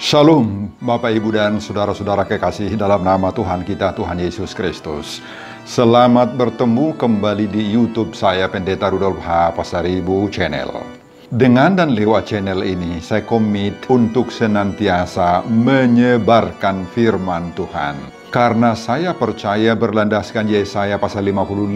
Shalom Bapak Ibu dan Saudara-saudara kekasih dalam nama Tuhan kita, Tuhan Yesus Kristus. Selamat bertemu kembali di YouTube saya, Pendeta Rudolf H. Pasaribu Channel. Dengan dan lewat channel ini, saya komit untuk senantiasa menyebarkan firman Tuhan. Karena saya percaya berlandaskan Yesaya pasal 55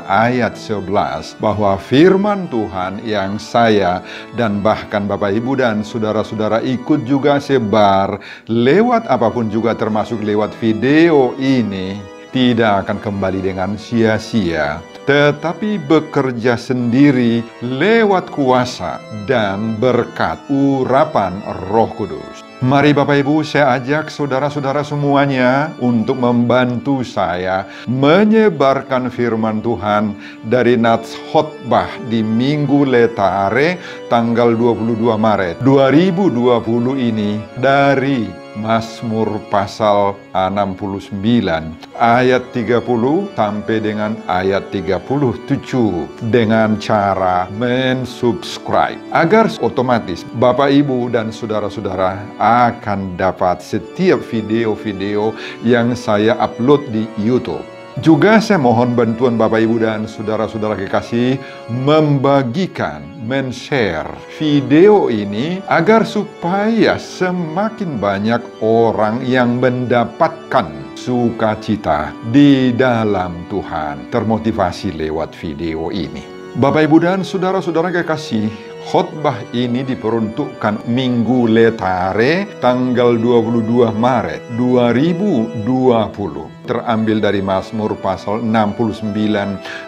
ayat 11 bahwa firman Tuhan yang saya dan bahkan Bapak Ibu dan saudara-saudara ikut juga sebar lewat apapun juga termasuk lewat video ini tidak akan kembali dengan sia-sia, tetapi bekerja sendiri lewat kuasa dan berkat urapan Roh Kudus. Mari Bapak Ibu, saya ajak saudara-saudara semuanya untuk membantu saya menyebarkan firman Tuhan dari Nats Khotbah di Minggu Letare tanggal 22 Maret 2020 ini dari Mazmur pasal 69 ayat 30 sampai dengan ayat 37 dengan cara mensubscribe agar otomatis Bapak Ibu dan saudara-saudara akan dapat setiap video-video yang saya upload di YouTube. Juga saya mohon bantuan Bapak Ibu dan saudara-saudara kekasih membagikan, men-share video ini agar supaya semakin banyak orang yang mendapatkan sukacita di dalam Tuhan, termotivasi lewat video ini. Bapak Ibu dan saudara-saudara kekasih, khotbah ini diperuntukkan Minggu Letare tanggal 22 Maret 2020. Terambil dari Mazmur pasal 69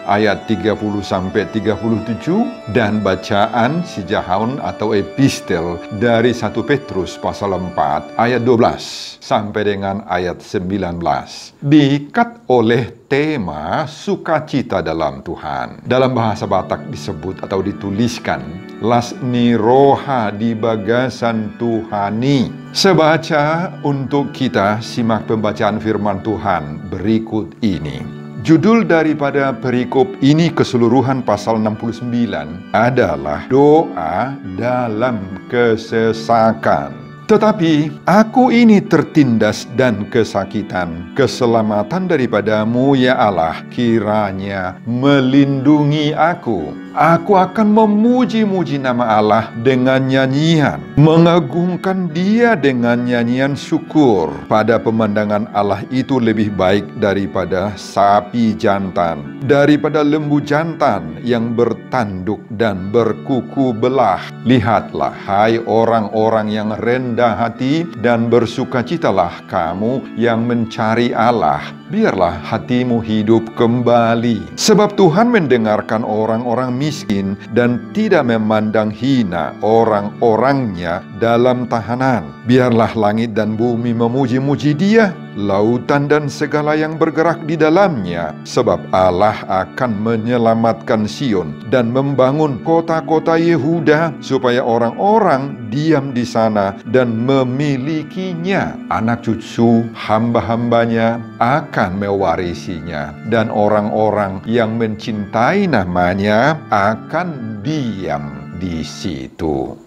ayat 30 sampai 37 dan bacaan sijahun atau epistel dari 1 Petrus pasal 4 ayat 12 sampai dengan ayat 19. Diikat oleh tema sukacita dalam Tuhan. Dalam bahasa Batak disebut atau dituliskan Lasni roha di bagasan Tuhani. Sebaca untuk kita simak pembacaan firman Tuhan berikut ini. Judul daripada perikop ini keseluruhan pasal 69 adalah doa dalam kesesakan. Tetapi aku ini tertindas dan kesakitan. Keselamatan daripadamu ya Allah kiranya melindungi aku. Aku akan memuji-muji nama Allah dengan nyanyian, mengagungkan Dia dengan nyanyian syukur. Pada pemandangan Allah itu lebih baik daripada sapi jantan, daripada lembu jantan yang bertanduk dan berkuku belah. Lihatlah, hai orang-orang yang rendah hati, dan bersukacitalah kamu yang mencari Allah. Biarlah hatimu hidup kembali. Sebab Tuhan mendengarkan orang-orang miskin dan tidak memandang hina orang-orangnya dalam tahanan. Biarlah langit dan bumi memuji-muji Dia, lautan dan segala yang bergerak di dalamnya. Sebab Allah akan menyelamatkan Sion dan membangun kota-kota Yehuda, supaya orang-orang diam di sana dan memilikinya. Anak cucu hamba-hambanya akan mewarisinya, dan orang-orang yang mencintai namanya akan diam di situ.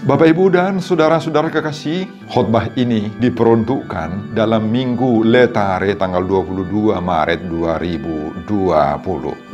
Bapak Ibu dan saudara-saudara kekasih, khotbah ini diperuntukkan dalam Minggu Letare tanggal 22 Maret 2020.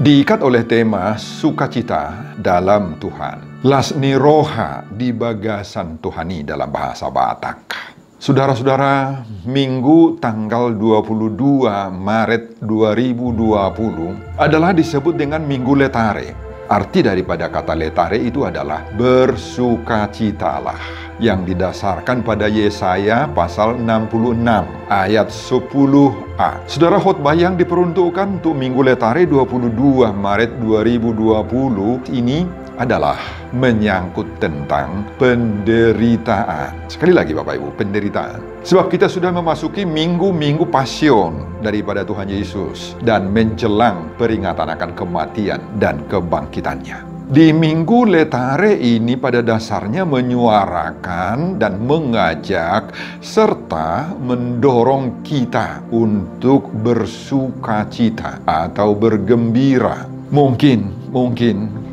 Diikat oleh tema sukacita dalam Tuhan. Lasni roha di bagasan Tuhani dalam bahasa Batak. Saudara-saudara, Minggu tanggal 22 Maret 2020 adalah disebut dengan Minggu Letare. Arti daripada kata letare itu adalah bersukacitalah, yang didasarkan pada Yesaya pasal 66 ayat 10a. Saudara, khotbah yang diperuntukkan untuk Minggu Letare 22 Maret 2020 ini adalah menyangkut tentang penderitaan. Sekali lagi Bapak Ibu, penderitaan. Sebab kita sudah memasuki minggu-minggu pasion daripada Tuhan Yesus dan menjelang peringatan akan kematian dan kebangkitannya. Di Minggu Letare ini pada dasarnya menyuarakan dan mengajak serta mendorong kita untuk bersukacita atau bergembira. Mungkin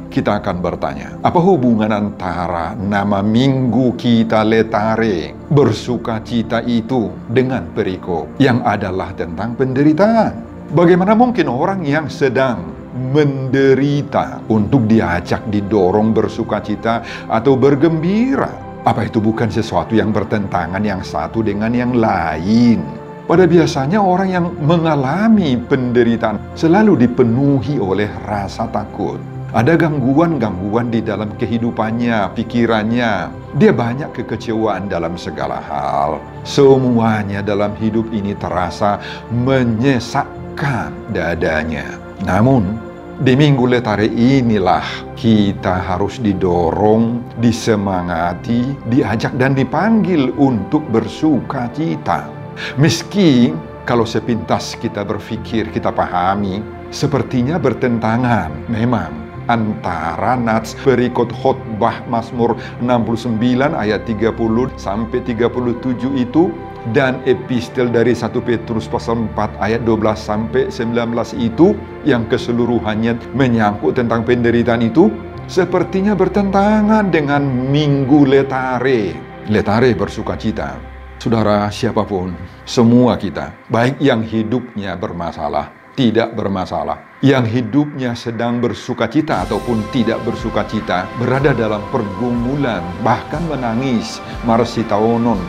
kita akan bertanya, apa hubungan antara nama minggu kita Letare, bersukacita itu, dengan perikop yang adalah tentang penderitaan? Bagaimana mungkin orang yang sedang menderita untuk diajak didorong bersukacita atau bergembira? Apa itu bukan sesuatu yang bertentangan yang satu dengan yang lain? Pada biasanya orang yang mengalami penderitaan selalu dipenuhi oleh rasa takut. Ada gangguan-gangguan di dalam kehidupannya, pikirannya. Dia banyak kekecewaan dalam segala hal. Semuanya dalam hidup ini terasa menyesakkan dadanya. Namun, di Minggu Letare inilah kita harus didorong, disemangati, diajak dan dipanggil untuk bersukacita. Meski kalau sepintas kita berpikir, kita pahami, sepertinya bertentangan memang antara nats berikut khotbah Mazmur 69 ayat 30 sampai 37 itu dan epistel dari 1 Petrus pasal 4 ayat 12 sampai 19 itu yang keseluruhannya menyangkut tentang penderitaan itu sepertinya bertentangan dengan Minggu Letare. Letare bersukacita. Saudara, siapapun, semua kita, baik yang hidupnya bermasalah, tidak bermasalah, yang hidupnya sedang bersukacita ataupun tidak bersukacita, berada dalam pergumulan, bahkan menangis, marsitaonon,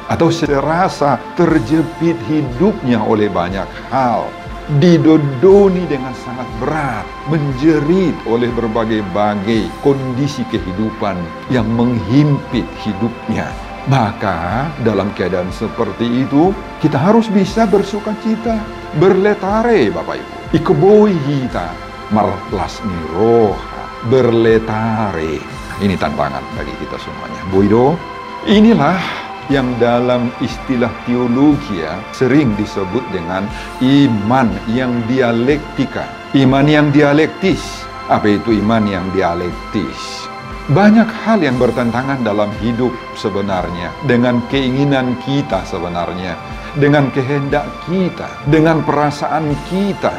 atau serasa terjepit hidupnya oleh banyak hal, didodoni dengan sangat berat, menjerit oleh berbagai-bagai kondisi kehidupan yang menghimpit hidupnya. Maka dalam keadaan seperti itu, kita harus bisa bersukacita, berletare Bapak Ibu. Ikeboi hita, marlas niroha, berletare. Ini tantangan bagi kita semuanya. Boido, inilah yang dalam istilah teologi sering disebut dengan iman yang dialektika. Iman yang dialektis. Apa itu iman yang dialektis? Banyak hal yang bertentangan dalam hidup sebenarnya, dengan keinginan kita sebenarnya, dengan kehendak kita, dengan perasaan kita.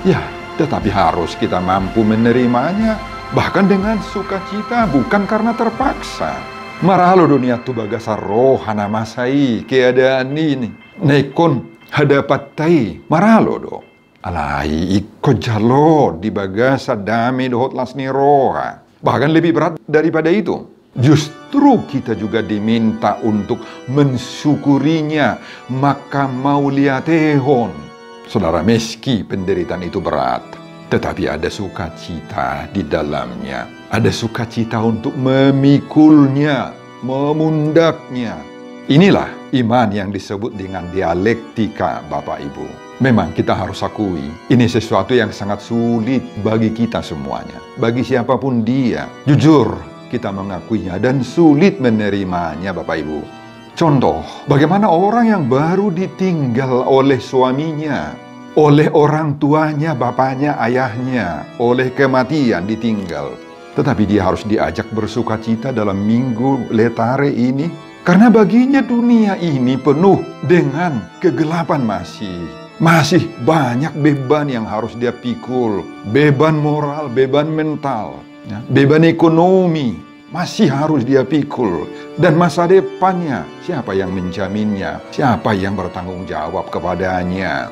Ya, tetapi harus kita mampu menerimanya, bahkan dengan sukacita, bukan karena terpaksa. Maralo dunia tu bagasa rohana masai keadaan ini. Nekon hadapatai maralo do. Alai ikut jalo di bagasa dami dohot lasni roha. Bahkan lebih berat daripada itu. Justru kita juga diminta untuk mensyukurinya, maka mauliatehon. Saudara, meski penderitaan itu berat, tetapi ada sukacita di dalamnya. Ada sukacita untuk memikulnya, memundaknya. Inilah iman yang disebut dengan dialektika, Bapak Ibu. Memang kita harus akui, ini sesuatu yang sangat sulit bagi kita semuanya. Bagi siapapun dia, jujur kita mengakuinya dan sulit menerimanya, Bapak Ibu. Contoh, bagaimana orang yang baru ditinggal oleh suaminya, oleh orang tuanya, bapaknya, ayahnya, oleh kematian ditinggal. Tetapi dia harus diajak bersukacita dalam Minggu Letare ini, karena baginya dunia ini penuh dengan kegelapan masih banyak beban yang harus dia pikul. Beban moral, beban mental, beban ekonomi masih harus dia pikul. Dan masa depannya, siapa yang menjaminnya? Siapa yang bertanggung jawab kepadanya?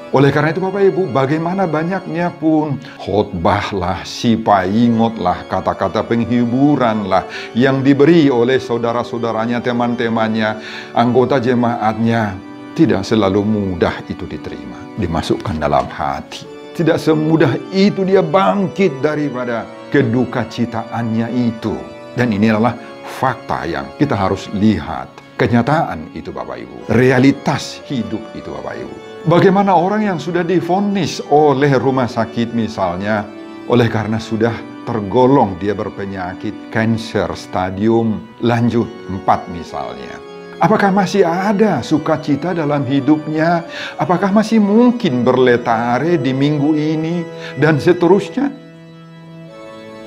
Oleh karena itu Bapak Ibu, bagaimana banyaknya pun khotbahlah, sipaingotlah, kata-kata penghiburanlah yang diberi oleh saudara-saudaranya, teman-temannya, anggota jemaatnya, tidak selalu mudah itu diterima, dimasukkan dalam hati. Tidak semudah itu dia bangkit daripada kedukacitaannya itu. Dan ini adalah fakta yang kita harus lihat. Kenyataan itu Bapak Ibu. Realitas hidup itu Bapak Ibu. Bagaimana orang yang sudah divonis oleh rumah sakit misalnya, oleh karena sudah tergolong dia berpenyakit kanker stadium lanjut 4 misalnya. Apakah masih ada sukacita dalam hidupnya? Apakah masih mungkin berletare di minggu ini dan seterusnya?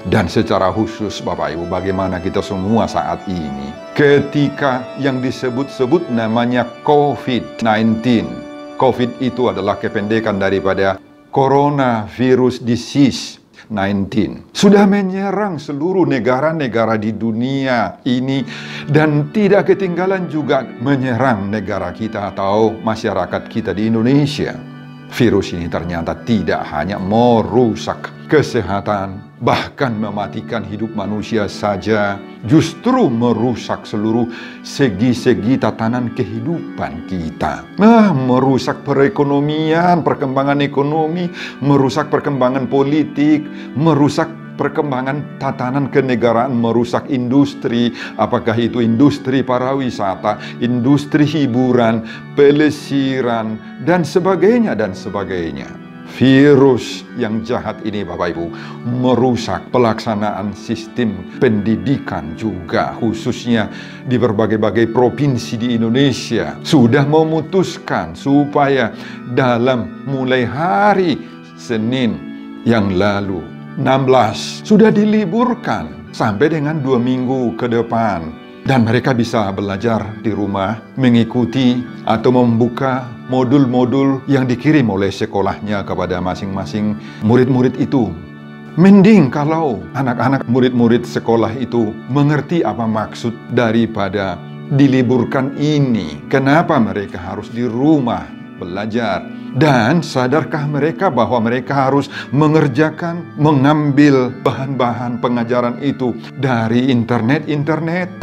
Dan secara khusus Bapak Ibu, bagaimana kita semua saat ini ketika yang disebut-sebut namanya COVID-19. COVID itu adalah kependekan daripada Coronavirus Disease 19. Sudah menyerang seluruh negara-negara di dunia ini dan tidak ketinggalan juga menyerang negara kita atau masyarakat kita di Indonesia. Virus ini ternyata tidak hanya merusak kesehatan, bahkan mematikan hidup manusia saja, justru merusak seluruh segi-segi tatanan kehidupan kita. Merusak perekonomian, perkembangan ekonomi, merusak perkembangan politik, merusak perkembangan tatanan kenegaraan, merusak industri, apakah itu industri pariwisata, industri hiburan, pelesiran, dan sebagainya, dan sebagainya. Virus yang jahat ini Bapak Ibu merusak pelaksanaan sistem pendidikan juga, khususnya di berbagai-bagai provinsi di Indonesia. Sudah memutuskan supaya dalam mulai hari Senin yang lalu 16 sudah diliburkan sampai dengan 2 minggu ke depan. Dan mereka bisa belajar di rumah, mengikuti atau membuka modul-modul yang dikirim oleh sekolahnya kepada masing-masing murid-murid itu. Mending kalau anak-anak murid-murid sekolah itu mengerti apa maksud daripada diliburkan ini. Kenapa mereka harus di rumah belajar? Dan sadarkah mereka bahwa mereka harus mengambil bahan-bahan pengajaran itu dari internet?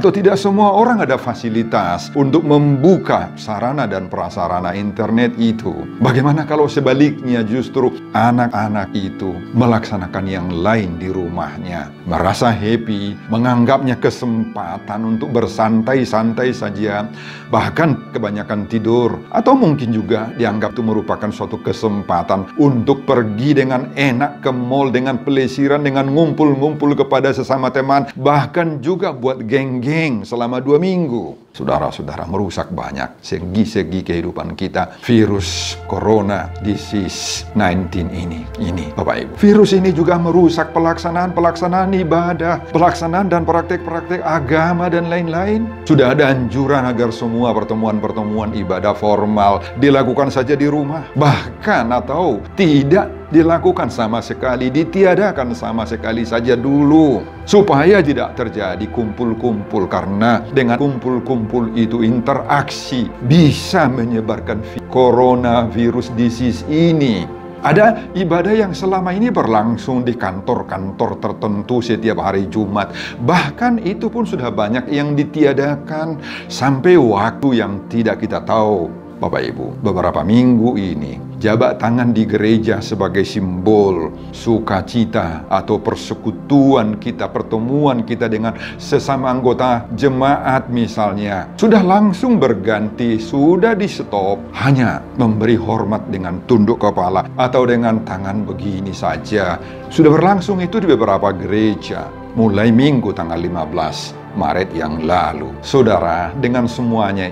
Atau tidak semua orang ada fasilitas untuk membuka sarana dan prasarana internet itu. Bagaimana kalau sebaliknya justru anak-anak itu melaksanakan yang lain di rumahnya, merasa happy, menganggapnya kesempatan untuk bersantai-santai saja, bahkan kebanyakan tidur, atau mungkin juga dianggap itu merupakan suatu kesempatan untuk pergi dengan enak ke mall, dengan pelesiran, dengan ngumpul-ngumpul kepada sesama teman, bahkan juga buat geng-geng selama 2 minggu. Saudara-saudara, merusak banyak segi-segi kehidupan kita. Virus Corona Disease 19 ini Bapak Ibu. Virus ini juga merusak pelaksanaan ibadah, pelaksanaan dan praktek-praktek agama dan lain-lain. Sudah ada anjuran agar semua pertemuan-pertemuan ibadah formal dilakukan saja di rumah. Bahkan atau tidak dilakukan sama sekali, ditiadakan sama sekali saja dulu, supaya tidak terjadi kumpul-kumpul, karena dengan kumpul-kumpul itu interaksi bisa menyebarkan coronavirus disease ini. Ada ibadah yang selama ini berlangsung di kantor-kantor tertentu setiap hari Jumat. Bahkan itu pun sudah banyak yang ditiadakan sampai waktu yang tidak kita tahu. Bapak Ibu, beberapa minggu ini jabat tangan di gereja sebagai simbol sukacita atau persekutuan kita, pertemuan kita dengan sesama anggota jemaat misalnya, sudah langsung berganti, sudah di stop, hanya memberi hormat dengan tunduk kepala atau dengan tangan begini saja. Sudah berlangsung itu di beberapa gereja mulai minggu tanggal 15 Maret yang lalu. Saudara, dengan semuanya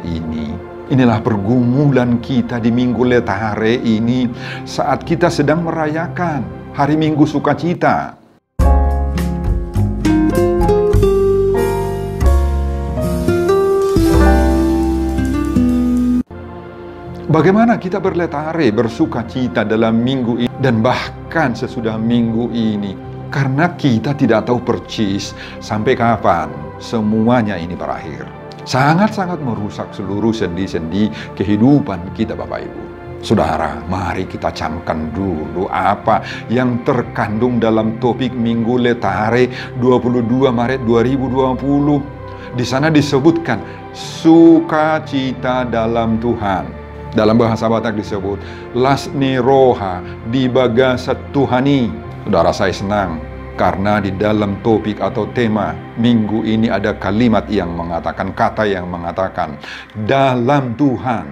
inilah pergumulan kita di Minggu Letare ini saat kita sedang merayakan Hari Minggu Sukacita. Bagaimana kita berletare, bersukacita dalam minggu ini dan bahkan sesudah minggu ini, karena kita tidak tahu persis sampai kapan semuanya ini berakhir. Sangat-sangat merusak seluruh sendi-sendi kehidupan kita Bapak Ibu. Saudara, mari kita camkan dulu apa yang terkandung dalam topik Minggu Letare 22 Maret 2020. Di sana disebutkan sukacita dalam Tuhan. Dalam bahasa Batak disebut lasni roha di bagasat Tuhani. Saudara, saya senang karena di dalam topik atau tema minggu ini ada kalimat yang mengatakan, kata yang mengatakan dalam Tuhan,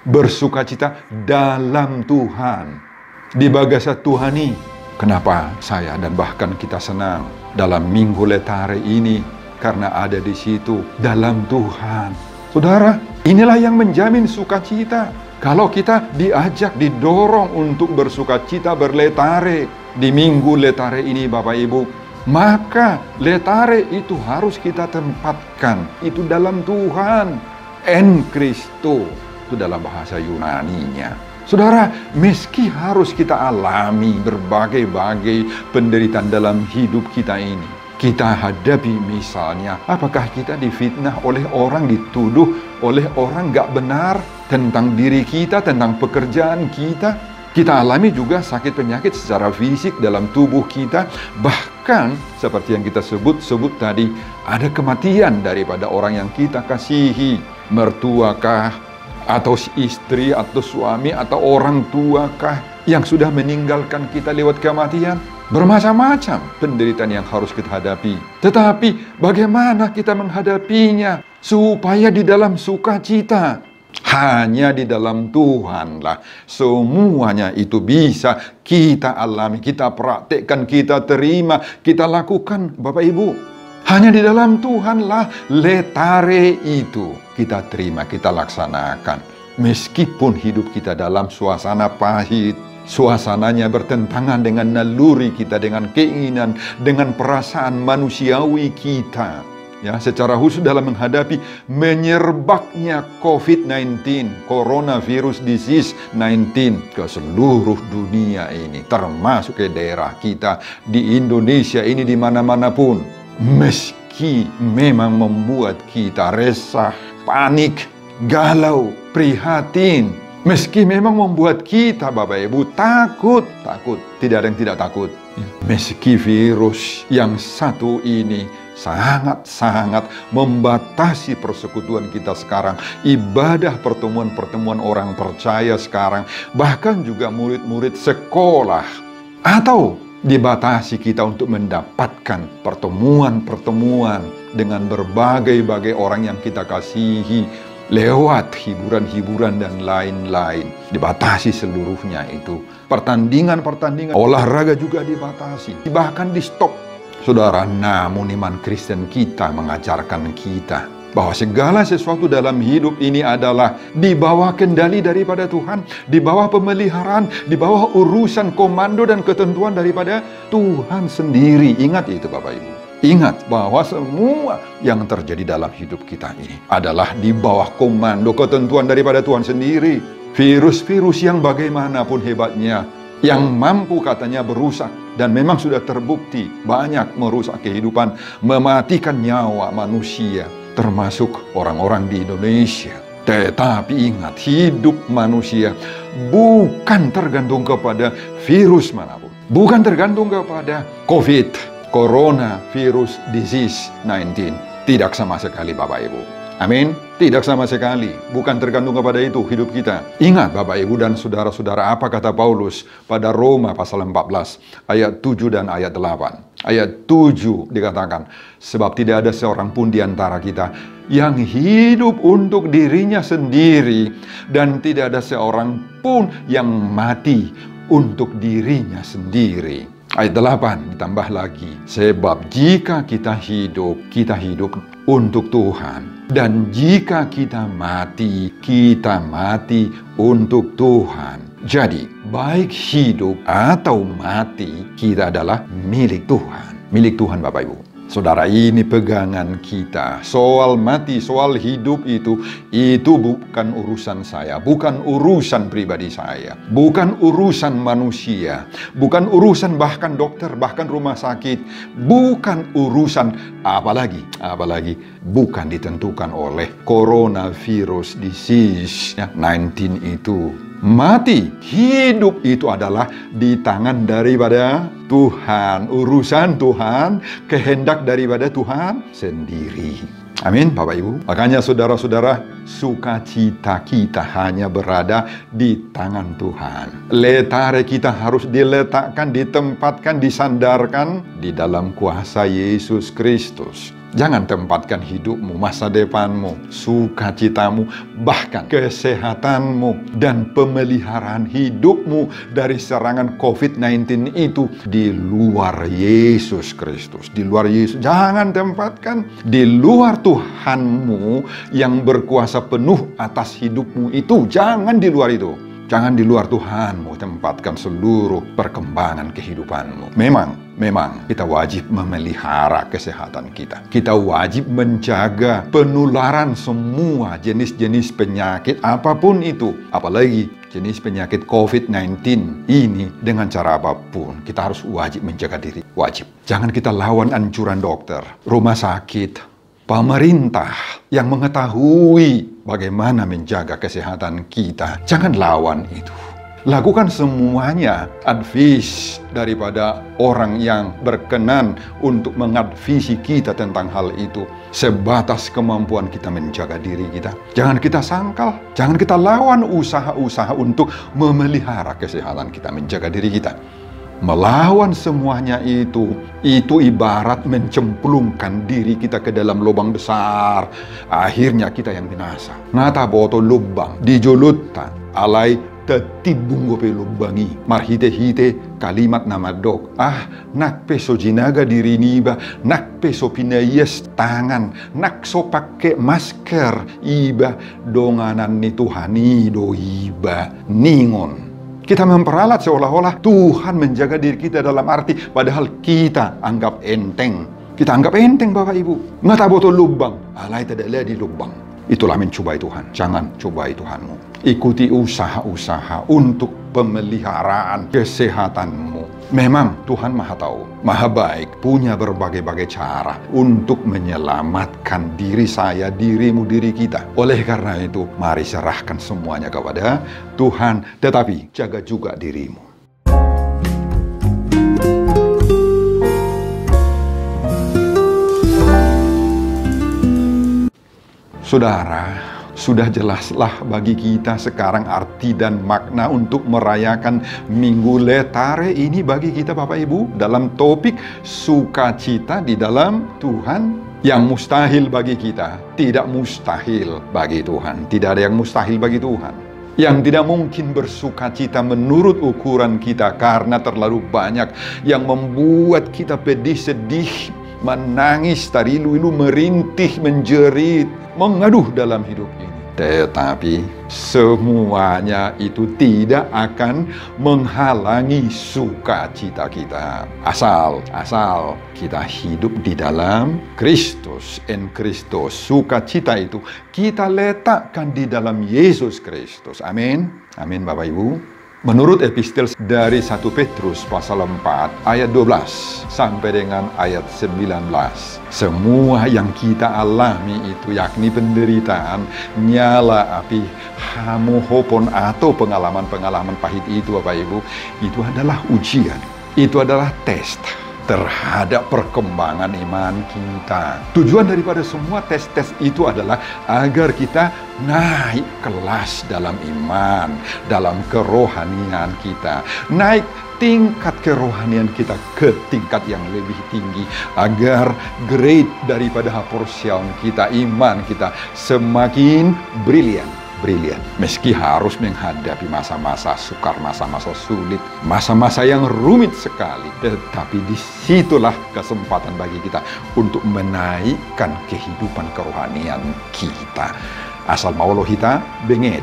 bersukacita dalam Tuhan, di bagasat Tuhani. Kenapa saya dan bahkan kita senang dalam Minggu Letare ini? Karena ada di situ dalam Tuhan. Saudara, inilah yang menjamin sukacita. Kalau kita diajak, didorong untuk bersukacita, berletare di Minggu Letare ini Bapak Ibu, Maka letare itu harus kita tempatkan. Itu dalam Tuhan. En Christo. Itu dalam bahasa Yunaninya. Saudara, meski harus kita alami berbagai-bagai penderitaan dalam hidup kita ini. Kita hadapi misalnya, apakah kita difitnah oleh orang, dituduh oleh orang gak benar tentang diri kita, tentang pekerjaan kita. Kita alami juga sakit penyakit secara fisik dalam tubuh kita. Bahkan seperti yang kita sebut tadi, ada kematian daripada orang yang kita kasihi. Mertuakah, atau istri, atau suami, atau orang tuakah yang sudah meninggalkan kita lewat kematian? Bermacam-macam penderitaan yang harus kita hadapi. Tetapi bagaimana kita menghadapinya supaya di dalam sukacita? Hanya di dalam Tuhanlah semuanya itu bisa kita alami, kita praktekkan, kita terima, kita lakukan, Bapak Ibu. Hanya di dalam Tuhanlah letare itu kita terima, kita laksanakan. Meskipun hidup kita dalam suasana pahit, suasananya bertentangan dengan naluri kita, dengan keinginan, dengan perasaan manusiawi kita. Ya, secara khusus dalam menghadapi menyerbaknya COVID-19, coronavirus disease 19 ke seluruh dunia ini, termasuk ke daerah kita di Indonesia ini, di mana-mana pun. Meski memang membuat kita resah, panik, galau, prihatin, meski memang membuat kita, Bapak Ibu, takut, tidak ada yang tidak takut. Meski virus yang satu ini sangat-sangat membatasi persekutuan kita sekarang, ibadah pertemuan-pertemuan orang percaya sekarang, bahkan juga murid-murid sekolah, atau dibatasi kita untuk mendapatkan pertemuan-pertemuan dengan berbagai-bagai orang yang kita kasihi lewat hiburan-hiburan dan lain-lain. Dibatasi seluruhnya itu. Pertandingan-pertandingan olahraga juga dibatasi, bahkan di stop. Saudara, namun iman Kristen kita mengajarkan kita bahwa segala sesuatu dalam hidup ini adalah di bawah kendali daripada Tuhan, di bawah pemeliharaan, di bawah urusan komando dan ketentuan daripada Tuhan sendiri. Ingat itu, Bapak Ibu. Ingat bahwa semua yang terjadi dalam hidup kita ini adalah di bawah komando ketentuan daripada Tuhan sendiri. Virus-virus yang bagaimanapun hebatnya, yang mampu katanya berusak, dan memang sudah terbukti banyak merusak kehidupan, mematikan nyawa manusia, termasuk orang-orang di Indonesia. Tetapi ingat, hidup manusia bukan tergantung kepada virus manapun, bukan tergantung kepada COVID, coronavirus disease 19. Tidak sama sekali, Bapak Ibu. Amin. Tidak sama sekali. Bukan tergantung kepada itu hidup kita. Ingat, Bapak Ibu dan saudara-saudara, apa kata Paulus pada Roma pasal 14 ayat 7 dan ayat 8. Ayat 7 dikatakan, sebab tidak ada seorang pun di antara kita yang hidup untuk dirinya sendiri, dan tidak ada seorang pun yang mati untuk dirinya sendiri. Ayat 8 ditambah lagi, sebab jika kita hidup untuk Tuhan. Dan jika kita mati untuk Tuhan. Jadi, baik hidup atau mati, kita adalah milik Tuhan. Milik Tuhan, Bapak Ibu. Saudara, ini pegangan kita. Soal mati, soal hidup itu bukan urusan saya, bukan urusan pribadi saya, bukan urusan manusia, bukan urusan bahkan dokter, bahkan rumah sakit, bukan urusan apalagi bukan ditentukan oleh coronavirus disease 19 itu. Mati, hidup itu adalah di tangan daripada Tuhan, urusan Tuhan, kehendak daripada Tuhan sendiri. Amin, Bapak Ibu. Makanya saudara-saudara, sukacita kita hanya berada di tangan Tuhan. Letare kita harus diletakkan, ditempatkan, disandarkan di dalam kuasa Yesus Kristus. Jangan tempatkan hidupmu, masa depanmu, sukacitamu, bahkan kesehatanmu dan pemeliharaan hidupmu dari serangan COVID-19 itu di luar Yesus Kristus. Di luar Yesus. Jangan tempatkan di luar Tuhanmu yang berkuasa penuh atas hidupmu itu. Jangan di luar itu. Jangan di luar Tuhanmu tempatkan seluruh perkembangan kehidupanmu. Memang kita wajib memelihara kesehatan kita. Kita wajib menjaga penularan semua jenis-jenis penyakit apapun itu. Apalagi jenis penyakit COVID-19 ini dengan cara apapun. Kita harus wajib menjaga diri. Wajib. Jangan kita lawan anjuran dokter, rumah sakit, pemerintah yang mengetahui bagaimana menjaga kesehatan kita. Jangan lawan itu. Lakukan semuanya advis daripada orang yang berkenan untuk mengadvisi kita tentang hal itu. Sebatas kemampuan kita menjaga diri kita. Jangan kita sangkal, jangan kita lawan usaha-usaha untuk memelihara kesehatan kita, menjaga diri kita. Melawan semuanya itu ibarat mencemplungkan diri kita ke dalam lubang besar. Akhirnya kita yang binasa. Nata boto lubang, dijulutta, alay tetibung gope lubangi. Marhite-hite kalimat nama dok. Nak peso jinaga diri niba, nak peso pinayas tangan, nak so pakai masker, iba donganan ni Tuhani do iba ningon. Kita memperalat seolah-olah Tuhan menjaga diri kita dalam arti padahal kita anggap enteng. Kita anggap enteng Bapak Ibu. Ngata botol lubang, alay tidak di lubang. Itulah mencobai Tuhan. Jangan cobai Tuhanmu. Ikuti usaha-usaha untuk pemeliharaan kesehatanmu. Memang Tuhan Maha Tahu, Maha Baik, punya berbagai-bagai cara untuk menyelamatkan diri saya, dirimu, diri kita. Oleh karena itu, mari serahkan semuanya kepada Tuhan, tetapi jaga juga dirimu. Saudara, sudah jelaslah bagi kita sekarang arti dan makna untuk merayakan Minggu Letare ini bagi kita Bapak Ibu dalam topik sukacita di dalam Tuhan. Yang mustahil bagi kita tidak mustahil bagi Tuhan. Tidak ada yang mustahil bagi Tuhan. Yang tidak mungkin bersukacita menurut ukuran kita karena terlalu banyak yang membuat kita pedih, sedih, menangis, tarilu-ilu, merintih, menjerit, mengaduh dalam hidup ini. Tetapi semuanya itu tidak akan menghalangi sukacita kita. Asal kita hidup di dalam Kristus, in Kristus. Sukacita itu kita letakkan di dalam Yesus Kristus. Amin. Amin Bapak Ibu. Menurut epistel dari 1 Petrus pasal 4 ayat 12 sampai dengan ayat 19, semua yang kita alami itu yakni penderitaan, nyala api, hamuhopon atau pengalaman-pengalaman pahit itu Bapak Ibu, itu adalah ujian, itu adalah tes terhadap perkembangan iman kita. Tujuan daripada semua tes-tes itu adalah agar kita naik kelas dalam iman, dalam kerohanian kita. Naik tingkat kerohanian kita ke tingkat yang lebih tinggi. Agar grade daripada porsiun kita, iman kita semakin brilian. Meski harus menghadapi masa-masa sukar, masa-masa sulit, masa-masa yang rumit sekali, tetapi disitulah kesempatan bagi kita untuk menaikkan kehidupan kerohanian kita. Asal mau kita bengit.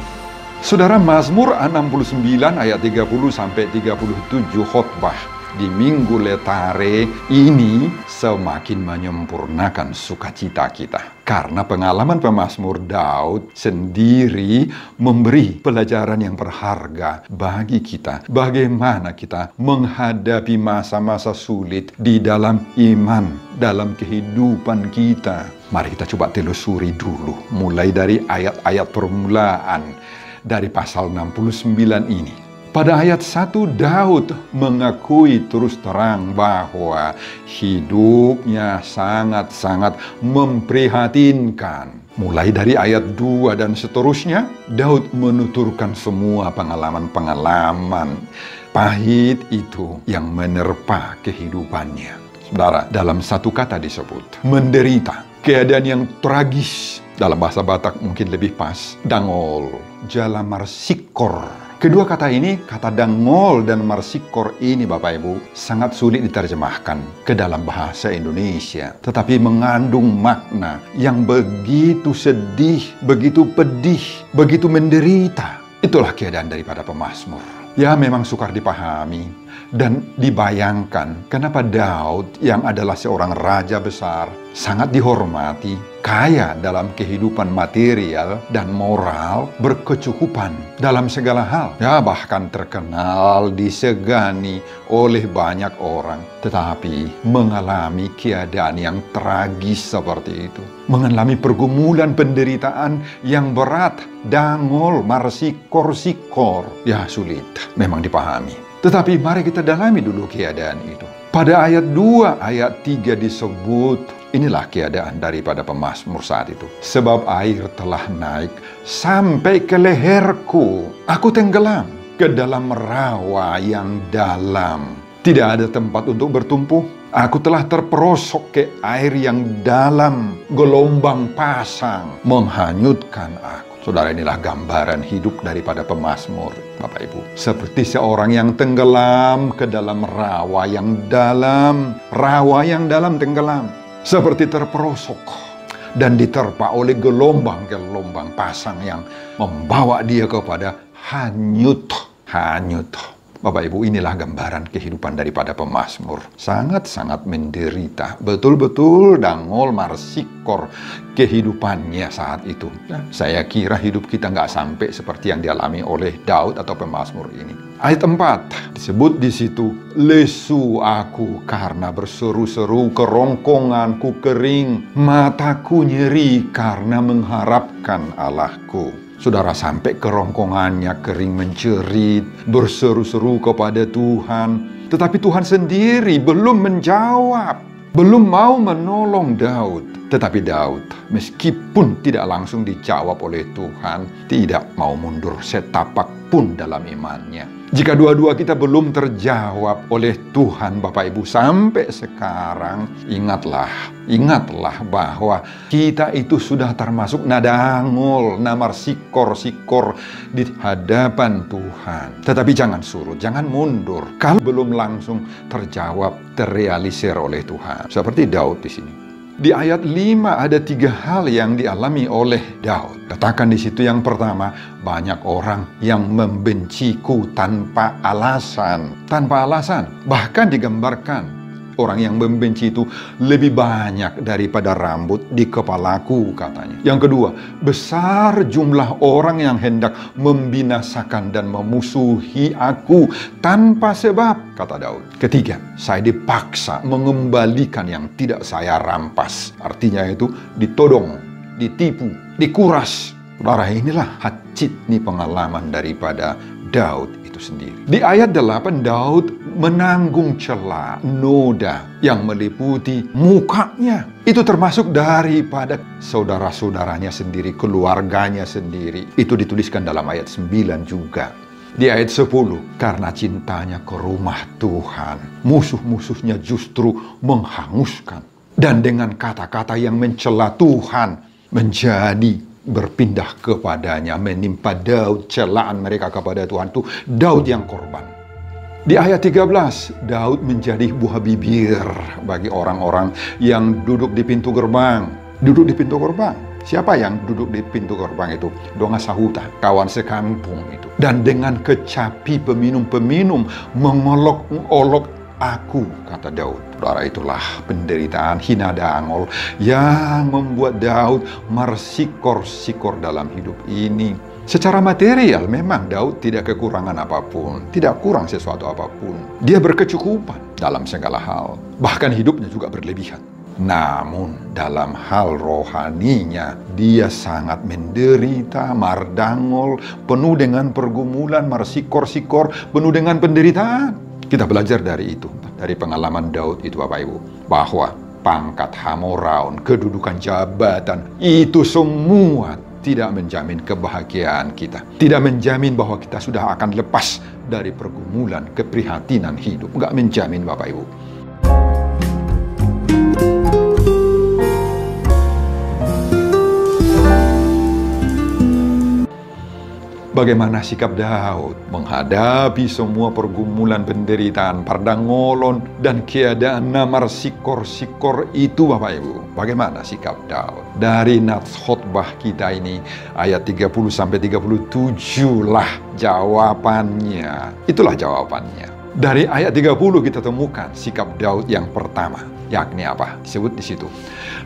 Saudara, Mazmur 69 ayat 30 sampai 37 khotbah di Minggu Letare ini semakin menyempurnakan sukacita kita. Karena pengalaman pemazmur Daud sendiri memberi pelajaran yang berharga bagi kita. Bagaimana kita menghadapi masa-masa sulit di dalam iman, dalam kehidupan kita. Mari kita coba telusuri dulu, mulai dari ayat-ayat permulaan dari pasal 69 ini. Pada ayat 1, Daud mengakui terus terang bahwa hidupnya sangat-sangat memprihatinkan. Mulai dari ayat 2 dan seterusnya, Daud menuturkan semua pengalaman-pengalaman pahit itu yang menerpa kehidupannya. Saudara, dalam satu kata disebut menderita, keadaan yang tragis. Dalam bahasa Batak mungkin lebih pas, dangol, jala marsikor. Kedua kata ini, kata dangol dan marsikor ini Bapak Ibu, sangat sulit diterjemahkan ke dalam bahasa Indonesia. Tetapi mengandung makna yang begitu sedih, begitu pedih, begitu menderita. Itulah keadaan daripada pemazmur. Ya, memang sukar dipahami dan dibayangkan kenapa Daud yang adalah seorang raja besar, sangat dihormati, kaya dalam kehidupan material dan moral, berkecukupan dalam segala hal. Ya, bahkan terkenal, disegani oleh banyak orang, tetapi mengalami keadaan yang tragis seperti itu. Mengalami pergumulan penderitaan yang berat, dangol, marsikor-sikor. Ya, sulit memang dipahami. Tetapi mari kita dalami dulu keadaan itu. Pada ayat 2, ayat 3 disebut, inilah keadaan daripada pemazmur saat itu. Sebab air telah naik sampai ke leherku. Aku tenggelam ke dalam rawa yang dalam. Tidak ada tempat untuk bertumpuh. Aku telah terperosok ke air yang dalam. Gelombang pasang menghanyutkan aku. Saudara, inilah gambaran hidup daripada pemazmur, Bapak Ibu. Seperti seorang yang tenggelam ke dalam rawa yang dalam. Rawa yang dalam tenggelam. Seperti terperosok dan diterpa oleh gelombang-gelombang pasang yang membawa dia kepada hanyut. Bapak Ibu, inilah gambaran kehidupan daripada pemazmur. Sangat-sangat menderita. Betul-betul dangol marsikor kehidupannya saat itu. Saya kira hidup kita nggak sampai seperti yang dialami oleh Daud atau pemazmur ini. Ayat 4 disebut di situ, lesu aku karena berseru-seru, kerongkonganku kering, mataku nyeri karena mengharapkan Allahku. Saudara, sampai kerongkongannya kering mencerit, berseru-seru kepada Tuhan. Tetapi Tuhan sendiri belum menjawab, belum mau menolong Daud. Tetapi Daud, meskipun tidak langsung dijawab oleh Tuhan, tidak mau mundur setapak pun dalam imannya. Jika dua-dua kita belum terjawab oleh Tuhan, Bapak Ibu, sampai sekarang, ingatlah bahwa kita itu sudah termasuk nadangol, namar sikor-sikor di hadapan Tuhan. Tetapi jangan surut, jangan mundur. Kalau belum langsung terjawab, terrealisir oleh Tuhan. Seperti Daud di sini. Di ayat 5 ada 3 hal yang dialami oleh Daud. Katakan di situ yang pertama, banyak orang yang membenciku tanpa alasan. Tanpa alasan. Bahkan digambarkan orang yang membenci itu lebih banyak daripada rambut di kepalaku, katanya. Yang kedua, besar jumlah orang yang hendak membinasakan dan memusuhi aku tanpa sebab, kata Daud. Ketiga, saya dipaksa mengembalikan yang tidak saya rampas. Artinya itu ditodong, ditipu, dikuras. Saudara, inilah hacitni pengalaman daripada Daud itu sendiri. Di ayat 8, Daud menanggung cela, noda yang meliputi mukanya. Itu termasuk daripada saudara-saudaranya sendiri, keluarganya sendiri. Itu dituliskan dalam ayat 9 juga. Di ayat 10, karena cintanya ke rumah Tuhan, musuh-musuhnya justru menghanguskan. Dan dengan kata-kata yang mencela Tuhan, menjadi berpindah kepadanya, menimpa Daud, celaan mereka kepada Tuhan itu Daud yang korban. Di ayat 13, Daud menjadi buah bibir bagi orang-orang yang duduk di pintu gerbang. Duduk di pintu gerbang. Siapa yang duduk di pintu gerbang itu? Donga Sahuta, kawan sekampung itu. Dan dengan kecapi peminum-peminum mengolok-olok aku, kata Daud. Saudara, itulah penderitaan hina dangol yang membuat Daud marsikor-sikor dalam hidup ini. Secara material memang Daud tidak kekurangan apapun, tidak kurang sesuatu apapun. Dia berkecukupan dalam segala hal, bahkan hidupnya juga berlebihan. Namun dalam hal rohaninya dia sangat menderita, mardangol, penuh dengan pergumulan, marsikor-sikor, penuh dengan penderitaan. Kita belajar dari itu, dari pengalaman Daud itu, Bapak Ibu, bahwa pangkat hamoraun, kedudukan jabatan, itu semua tidak menjamin kebahagiaan kita. Tidak menjamin bahwa kita sudah akan lepas dari pergumulan, keprihatinan hidup. Enggak menjamin, Bapak Ibu. Bagaimana sikap Daud menghadapi semua pergumulan, penderitaan, padang ngolon, dan keadaan namar sikor-sikor itu, Bapak Ibu? Bagaimana sikap Daud? Dari nats khotbah kita ini, ayat 30-37 lah jawabannya. Itulah jawabannya. Dari ayat 30 kita temukan sikap Daud yang pertama, yakni apa? Disebut di situ.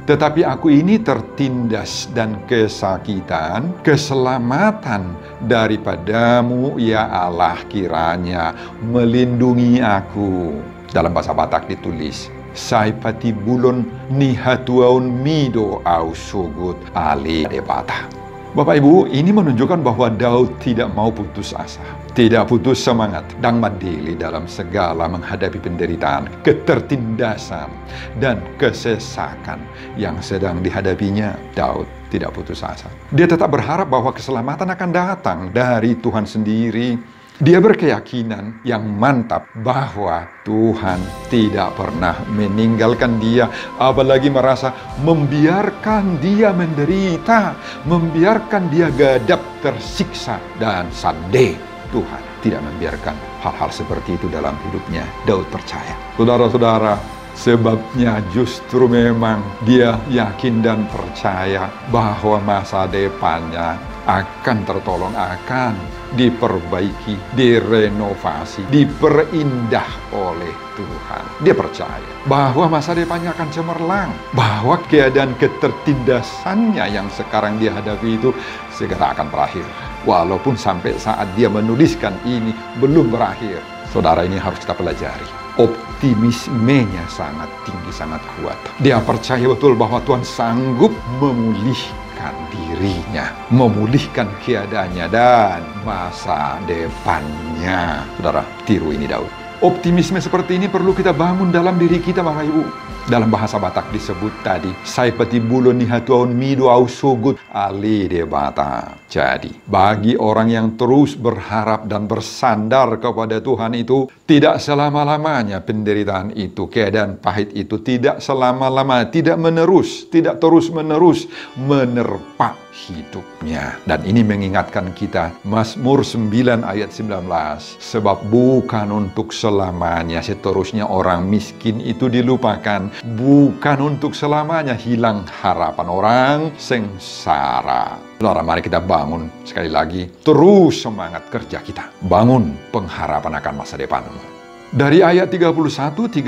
Tetapi aku ini tertindas dan kesakitan, keselamatan daripadamu ya Allah kiranya melindungi aku. Dalam bahasa Batak ditulis, Saipati bulon nihatuaun mido au sugut ali debata. Bapak Ibu, ini menunjukkan bahwa Daud tidak mau putus asa, tidak putus semangat, dan mandiri dalam segala menghadapi penderitaan, ketertindasan, dan kesesakan yang sedang dihadapinya. Daud tidak putus asa. Dia tetap berharap bahwa keselamatan akan datang dari Tuhan sendiri. Dia berkeyakinan yang mantap bahwa Tuhan tidak pernah meninggalkan dia, apalagi merasa membiarkan dia menderita, membiarkan dia gadap, tersiksa, dan sande. Tuhan tidak membiarkan hal-hal seperti itu dalam hidupnya. Daud percaya. Saudara-saudara, sebabnya justru memang dia yakin dan percaya bahwa masa depannya akan tertolong, akan diperbaiki, direnovasi, diperindah oleh Tuhan. Dia percaya bahwa masa depannya akan cemerlang, bahwa keadaan ketertindasannya yang sekarang dia hadapi itu segera akan berakhir. Walaupun sampai saat dia menuliskan ini belum berakhir. Saudara, ini harus kita pelajari. Optimismenya sangat tinggi, sangat kuat. Dia percaya betul bahwa Tuhan sanggup memulihkan dirinya, memulihkan keadaannya dan masa depannya. Saudara, tiru ini Daud. Optimisme seperti ini perlu kita bangun dalam diri kita, Bapak Ibu. Dalam bahasa Batak disebut tadi, Saipati bulon nihatuaun mido au sugut ali debata. Jadi, bagi orang yang terus berharap dan bersandar kepada Tuhan itu, tidak selama-lamanya penderitaan itu, keadaan pahit itu, tidak selama-lamanya, tidak menerus, tidak terus-menerus menerpa hidupnya. Dan ini mengingatkan kita, Mazmur 9 ayat 19, sebab bukan untuk selamanya seterusnya orang miskin itu dilupakan, bukan untuk selamanya hilang harapan orang sengsara. Saudara, mari kita bangun sekali lagi, terus semangat kerja kita, bangun pengharapan akan masa depanmu. Dari ayat 31-32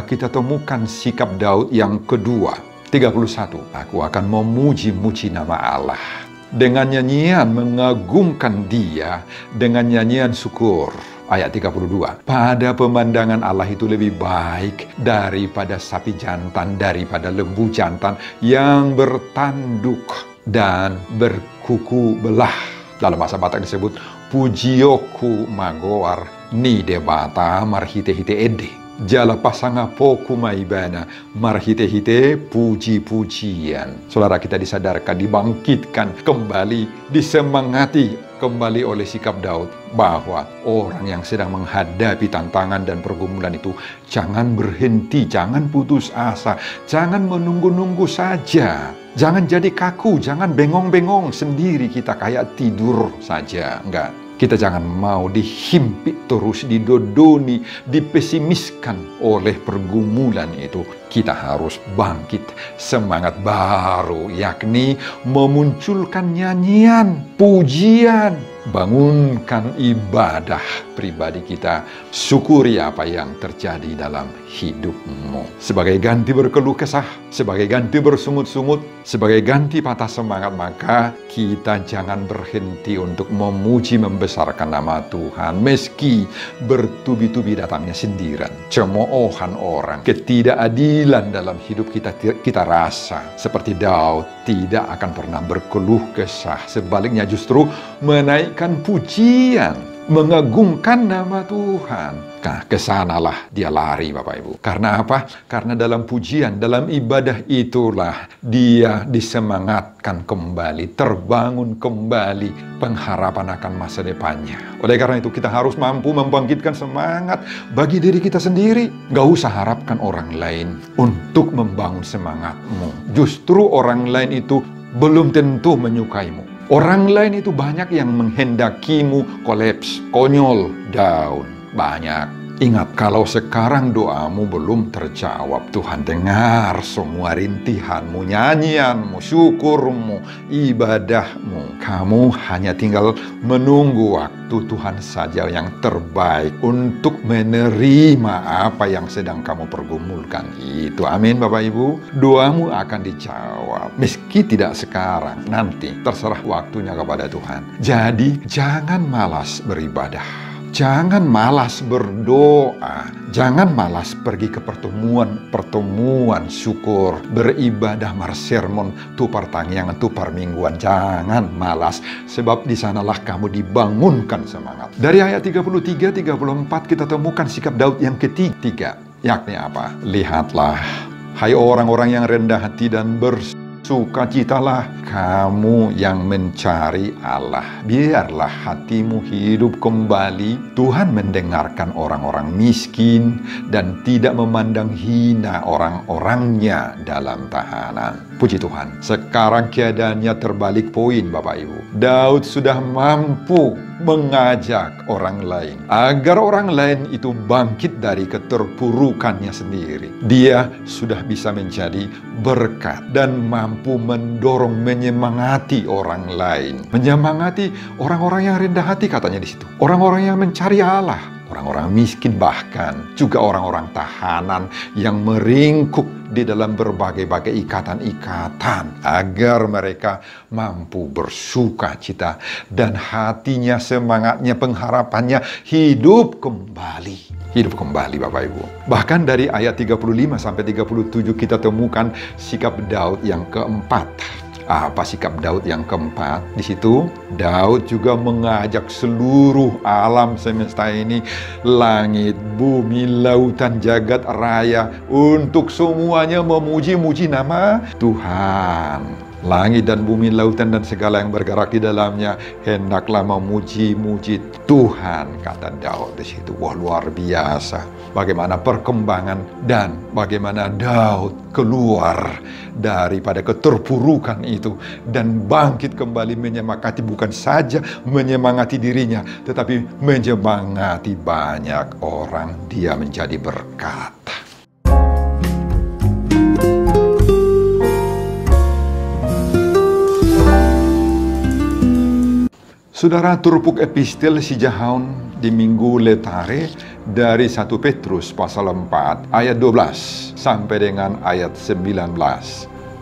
kita temukan sikap Daud yang kedua. 31, aku akan memuji-muji nama Allah dengan nyanyian mengagungkan Dia, dengan nyanyian syukur. Ayat 32, pada pemandangan Allah itu lebih baik daripada sapi jantan, daripada lembu jantan yang bertanduk dan berkuku belah. Dalam bahasa Batak disebut pujioku magoar ni debata marhite-hite ede. Jala pasanga poku maibana marhite-hite puji-pujian. Saudara, kita disadarkan, dibangkitkan kembali, disemangati kembali oleh sikap Daud bahwa orang yang sedang menghadapi tantangan dan pergumulan itu jangan berhenti, jangan putus asa, jangan menunggu-nunggu saja, jangan jadi kaku, jangan bengong-bengong sendiri kita kayak tidur saja. Enggak. Kita jangan mau dihimpit terus, didodoni, dipesimiskan oleh pergumulan itu. Kita harus bangkit, semangat baru, yakni memunculkan nyanyian, pujian, bangunkan ibadah pribadi kita, syukuri apa yang terjadi dalam hidupmu. Sebagai ganti berkeluh kesah, sebagai ganti bersungut-sungut, sebagai ganti patah semangat, maka kita jangan berhenti untuk memuji, membesarkan nama Tuhan. Meski bertubi-tubi datangnya sindiran, cemoohan orang, ketidakadilan dalam hidup kita, kita rasa seperti Daud tidak akan pernah berkeluh kesah. Sebaliknya justru menaikkan pujian, mengagungkan nama Tuhan. Nah, kesanalah dia lari, Bapak Ibu. Karena apa? Karena dalam pujian, dalam ibadah itulah dia disemangatkan kembali, terbangun kembali pengharapan akan masa depannya. Oleh karena itu kita harus mampu membangkitkan semangat bagi diri kita sendiri. Gak usah harapkan orang lain untuk membangun semangatmu. Justru orang lain itu belum tentu menyukaimu. Orang lain itu banyak yang menghendakimu kolaps, konyol, down. Banyak. Ingat, kalau sekarang doamu belum terjawab, Tuhan dengar semua rintihanmu, nyanyianmu, syukurmu, ibadahmu. Kamu hanya tinggal menunggu waktu Tuhan saja yang terbaik untuk menerima apa yang sedang kamu pergumulkan. Itu, amin Bapak Ibu. Doamu akan dijawab. Meski tidak sekarang, nanti terserah waktunya kepada Tuhan. Jadi, jangan malas beribadah. Jangan malas berdoa, jangan malas pergi ke pertemuan syukur, beribadah, sermon, tupar tangyangan, tupar mingguan. Jangan malas, sebab di sanalah kamu dibangunkan semangat. Dari ayat 33-34 kita temukan sikap Daud yang ketiga, yakni apa? Lihatlah, hai orang-orang yang rendah hati dan bersukacitalah kamu yang mencari Allah. Biarlah hatimu hidup kembali. Tuhan mendengarkan orang-orang miskin dan tidak memandang hina orang-orangnya dalam tahanan. Puji Tuhan. Sekarang keadaannya terbalik poin Bapak Ibu. Daud sudah mampu mengajak orang lain agar orang lain itu bangkit dari keterpurukannya sendiri. Dia sudah bisa menjadi berkat dan mampu mendorong, menyemangati orang lain, menyemangati orang-orang yang rendah hati, katanya di situ, orang-orang yang mencari Allah, orang-orang miskin, bahkan juga orang-orang tahanan yang meringkuk di dalam berbagai-bagai ikatan-ikatan, agar mereka mampu bersuka cita dan hatinya, semangatnya, pengharapannya hidup kembali. Hidup kembali Bapak Ibu. Bahkan dari ayat 35 sampai 37 kita temukan sikap Daud yang keempat. Apa sikap Daud yang keempat? Di situ Daud juga mengajak seluruh alam semesta ini, langit, bumi, lautan, jagat raya, untuk semuanya memuji-muji nama Tuhan. Langit dan bumi, lautan dan segala yang bergerak di dalamnya hendaklah memuji-muji Tuhan, kata Daud di situ. Wah, luar biasa. Bagaimana perkembangan dan bagaimana Daud keluar daripada keterpurukan itu dan bangkit kembali menyemangati, bukan saja menyemangati dirinya, tetapi menyemangati banyak orang. Dia menjadi berkat. Saudara, turpuk epistel si Jahaun di Minggu Letare dari 1 Petrus pasal 4 ayat 12 sampai dengan ayat 19.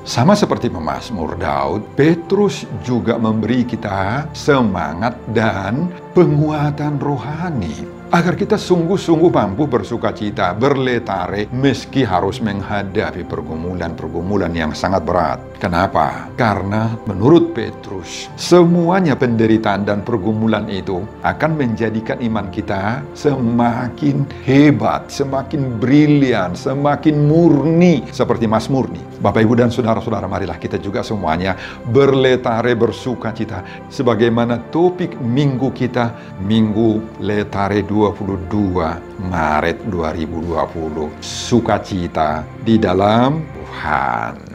Sama seperti pemazmur Daud, Petrus juga memberi kita semangat dan penguatan rohani agar kita sungguh-sungguh mampu bersuka cita, berletare, meski harus menghadapi pergumulan-pergumulan yang sangat berat. Kenapa? Karena menurut Petrus, semuanya penderitaan dan pergumulan itu akan menjadikan iman kita semakin hebat, semakin brilian, semakin murni, seperti Mazmur nih. Bapak, Ibu, dan saudara-saudara, marilah kita juga semuanya berletare, bersuka cita, sebagaimana topik minggu kita, Minggu Letare 22 Maret 2020, sukacita di dalam Tuhan.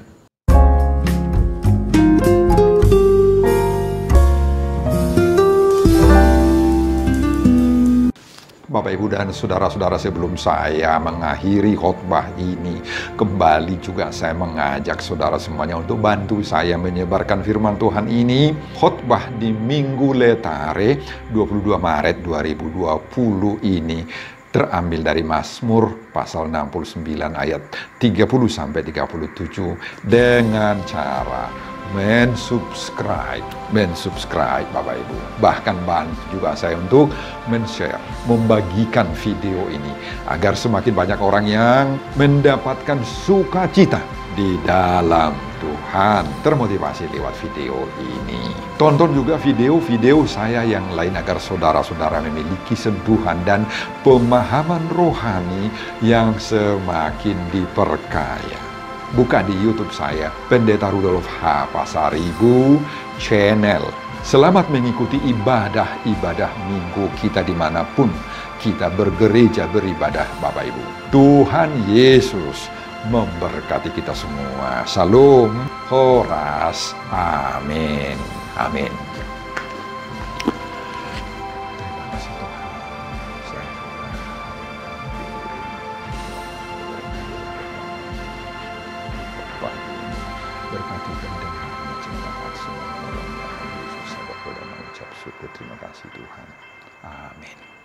Bapak, Ibu, dan saudara-saudara, sebelum saya mengakhiri khotbah ini, kembali juga saya mengajak saudara semuanya untuk bantu saya menyebarkan firman Tuhan ini. Khotbah di Minggu Letare 22 Maret 2020 ini terambil dari Mazmur pasal 69 ayat 30 sampai 37 dengan cara mensubscribe Bapak Ibu. Bahkan bantu juga saya untuk men-share, membagikan video ini agar semakin banyak orang yang mendapatkan sukacita di dalam Tuhan, termotivasi lewat video ini. Tonton juga video-video saya yang lain agar saudara-saudara memiliki sentuhan dan pemahaman rohani yang semakin diperkaya. Buka di YouTube saya, Pendeta Rudolf H. Pasaribu Channel. Selamat mengikuti ibadah-ibadah minggu kita dimanapun kita bergereja, beribadah Bapak Ibu. Tuhan Yesus memberkati kita semua. Shalom, Horas, amin. Amin. Terima kasih Tuhan. Berkati pendengarnya, jemaat semua, dalam nama Yesus, saya berdoa mengucap syukur, terima kasih Tuhan. Amin.